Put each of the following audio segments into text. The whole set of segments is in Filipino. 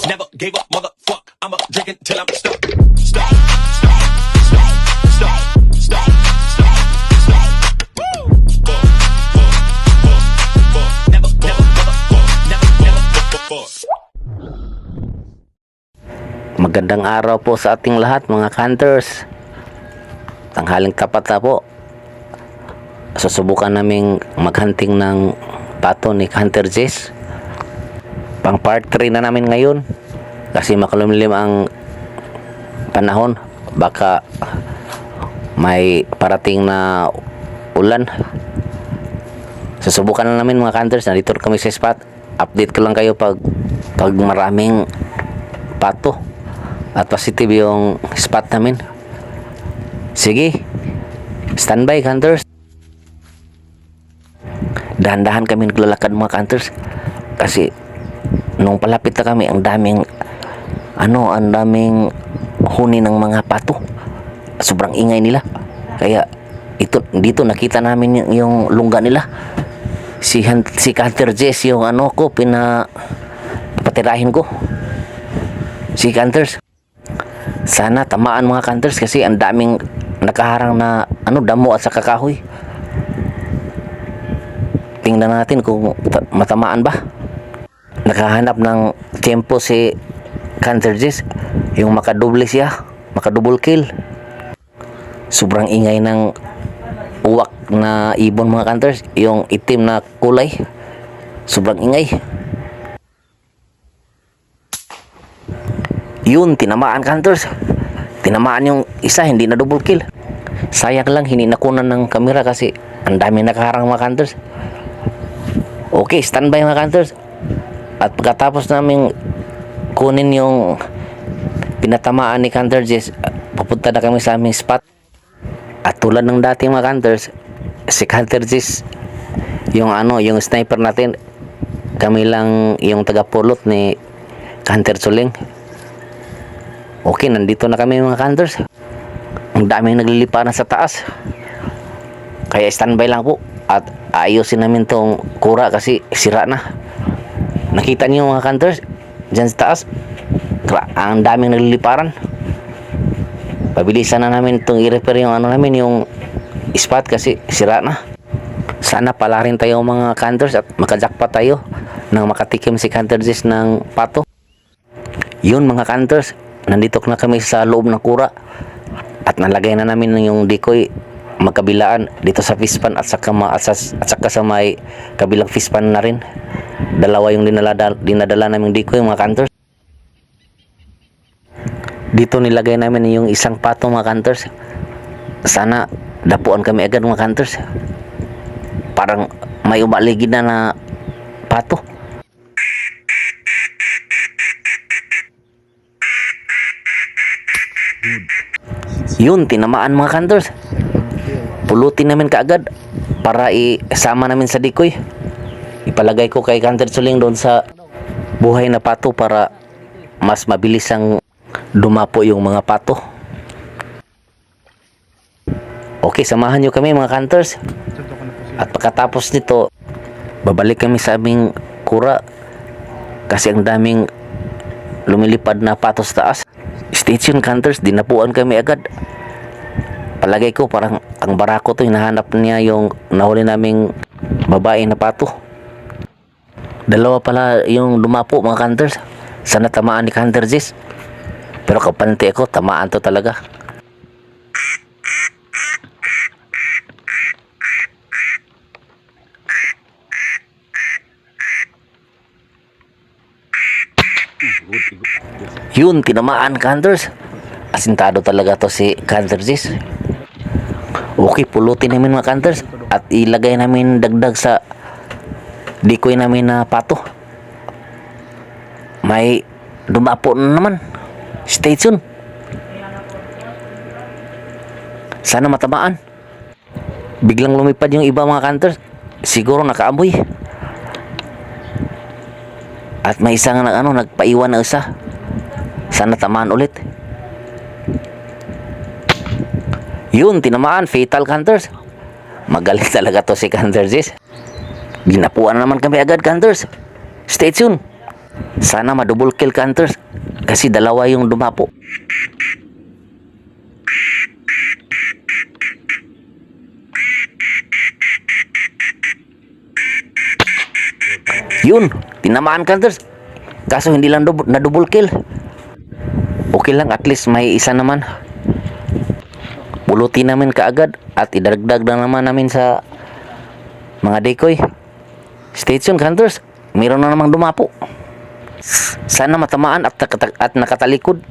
Never gave up, motherfuck. I'ma drink it till I'm stuck. Stuck. Stuck. Stuck. Stuck. Stuck. Stuck. Stuck. Woo! Never, motherfuck. Never, fuck. Magandang araw po sa ating lahat mga hunters. Tanghaling tapat na po. Susubukan naming maghunting ng pato ni Hunter Jess. Pang part 3 na namin ngayon. Kasi makalumlim ang panahon. Baka may parating na ulan. Susubukan na namin mga hunters. Nandito kami sa spot. Update ko lang kayo pag maraming pato at positive yung spot namin. Sige, standby hunters. Dahan-dahan kami naglalakad mga hunters kasi nung palapit na kami ang daming huni ng mga pato. Sobrang ingay nila, kaya dito nakita namin yung lungga nila. Si Hunter Jess yung papatirahin ko si hunters. Sana tamaan mga hunters kasi ang daming nakaharang na damo at sa kakahoy. Tingnan natin kung matamaan ba. Nakahanap ng tempo si Hunter Jess, yung makadouble siya, makadouble kill. Sobrang ingay ng uwak na ibon mga hunters, yung itim na kulay. Sobrang ingay. Yun, tinamaan hunters. Tinamaan yung isa, hindi na double kill. Sayang lang, hindi nakunan ng kamera kasi ang dami nakaharang mga hunters. Okay, standby mga hunters. At pagkatapos namin kunin yung pinatamaan ni Hunter Jess, pupunta na kami sa aming spot. At tulad ng dating mga hunters, si Hunter Jess, yung sniper natin, kami lang yung tagapulot ni Hunter Suling. Okay, nandito na kami mga hunters. Ang daming nagliliparan sa taas. Kaya standby lang po. At ayusin namin tong kura kasi sira na. Nakita niyo mga hunters, dyan sa taas, ang daming nagliliparan. Pabilisan na namin itong i-repair yung yung spot kasi sira na. Sana pala rin tayo mga hunters at makajakpa tayo nang makatikim si Hunter Jess ng pato. Yun mga hunters, nandito na kami sa loob ng kura at nalagay na namin yung decoy magkabilaan dito sa fishpan at saka sa may kabilang fishpan na rin. Dalawa yung dinadala naming decoy mga hunters. Dito nilagay namin yung isang pato mga hunters. Sana dapuan kami agad mga hunters. Parang may umaligid na pato. Yun, tinamaan mga hunters. Pulutin namin kaagad para isama namin sa decoy. Ipalagay ko kay Hunter Suling doon sa buhay na pato para mas mabilis ang dumapo yung mga pato. Okay, samahan nyo kami mga hunters. At pagkatapos nito, babalik kami sa aming kura kasi ang daming lumilipad na pato sa taas. Stay tuned hunters, dinapuan kami agad. Palagay ko parang ang barako to, hinahanap niya yung nahuli naming babae na pato. Dalawa pala yung dumapo mga hunters. Sana tamaan ni Hunter Jess, pero kapanti ako, tamaan to talaga. Yun, tinamaan hunters. Asintado talaga to si Hunter Jess. Okay, pulutin namin mga hunters at ilagay namin dagdag sa decoy namin na pato. May dumapo na naman. Stay tuned. Sana matamaan. Biglang lumipad yung iba mga hunters. Siguro nakaamoy. At may isang nagpaiwan na isa. Sana tamaan ulit. Yun, tinamaan. Fatal hunters. Magaling talaga to si Hunter Jess. Ginapuan naman kami agad hunters. Stay tuned. Sana ma-double kill ka, Hunters. Kasi dalawa yung dumapo. Yun, tinamaan ka, Hunters. Kaso hindi lang na double kill. Okay lang, at least may isa naman. Pulutin namin kaagad at idaragdag na naman namin sa mga decoy. Stay tuned, Hunters. Meron na namang dumapo. Sana matamaan at nakatalikod.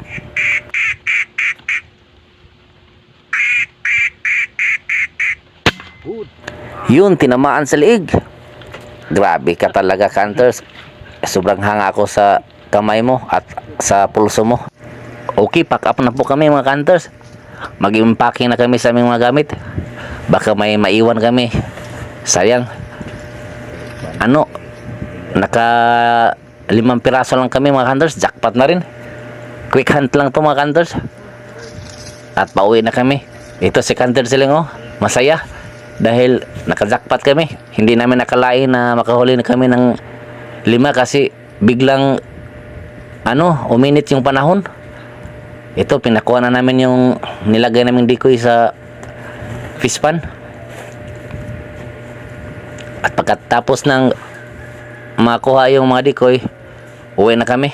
Yun, tinamaan sa liig. Grabe ka talaga, Hunters. Sobrang hanga ako sa kamay mo at sa pulso mo. Okay, pack up na po kami mga Hunters. Mag-impacking na kami sa aming mga gamit. Baka may maiwan kami. Sayang. Naka 5 piraso lang kami mga Hunters. Jackpot na rin. Quick hunt lang to mga Hunters. At pauwi na kami. Ito si Hunter Siling, oh. Masaya. Dahil naka-jackpot kami. Hindi namin nakalain na makahuli na kami ng 5 kasi biglang uminit yung panahon. Ito, pinakuha na namin yung nilagay namin decoy sa fish pan. At pagkatapos ng makuha yung mga decoy, uwi na kami.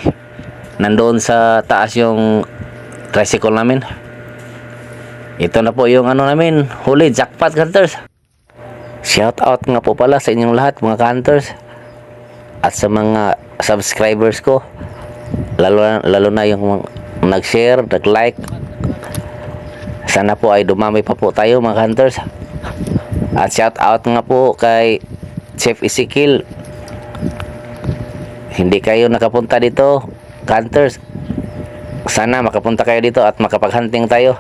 Nandoon sa taas yung tricycle namin. Ito na po yung namin, huli, jackpot, Hunters. Shout out nga po pala sa inyong lahat mga Hunters. At sa mga subscribers ko, lalo na yung nag-share, nag-like. Sana po ay dumami pa po tayo mga Hunters. At shout out nga po kay Chef Ezekiel. Hindi kayo nakapunta dito, Hunters. Sana makapunta kayo dito at makapag-hunting tayo.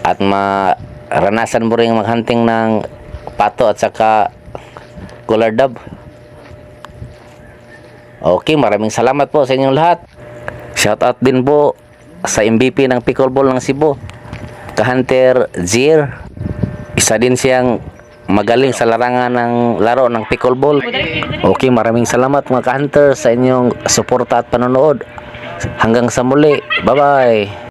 At maranasan mo rin mag-hunting ng pato at saka collar dove. Okay, maraming salamat po sa inyong lahat. Shoutout din po sa MVP ng Pickleball ng Cebu, ka-Hunter Zier. Isa din siyang magaling sa larangan ng laro ng pickleball. Okay, maraming salamat mga ka-Hunter sa inyong suporta at panonood. Hanggang sa muli. Bye-bye.